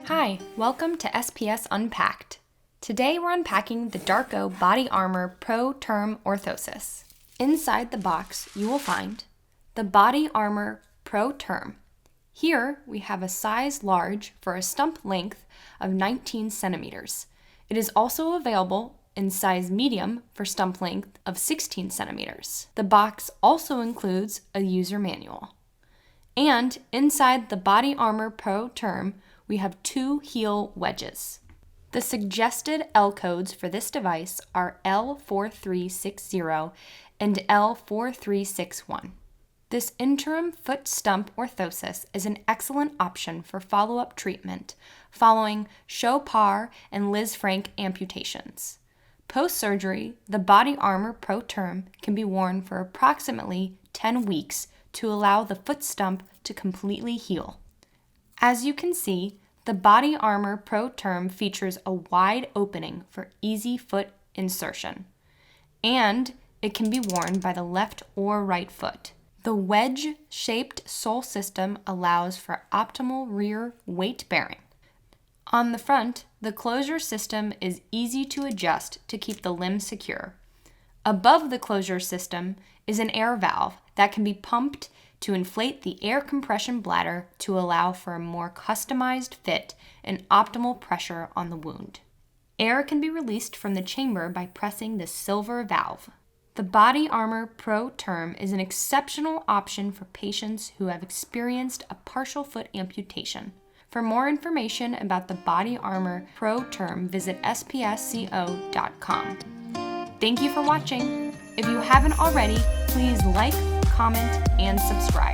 Hi, welcome to SPS Unpacked. Today we're unpacking the DARCO Body Armor Pro Term Orthosis. Inside the box you will find the Body Armor Pro Term. Here we have a size large for a stump length of 19 centimeters. It is also available in size medium for stump length of 16 centimeters. The box also includes a user manual. And inside the Body Armor Pro Term, we have two heel wedges. The suggested L codes for this device are L4360 and L4361. This interim foot stump orthosis is an excellent option for follow-up treatment following Chopard and Liz Frank amputations. Post-surgery, the Body Armor Pro Term can be worn for approximately 10 weeks to allow the foot stump to completely heal. As you can see, the Body Armor Pro Term features a wide opening for easy foot insertion, and it can be worn by the left or right foot. The wedge-shaped sole system allows for optimal rear weight bearing. On the front, the closure system is easy to adjust to keep the limb secure. Above the closure system is an air valve that can be pumped to inflate the air compression bladder to allow for a more customized fit and optimal pressure on the wound. Air can be released from the chamber by pressing the silver valve. The Body Armor Pro Term is an exceptional option for patients who have experienced a partial foot amputation. For more information about the Body Armor Pro Term, visit spsco.com. Thank you for watching. If you haven't already, please like, comment, and subscribe.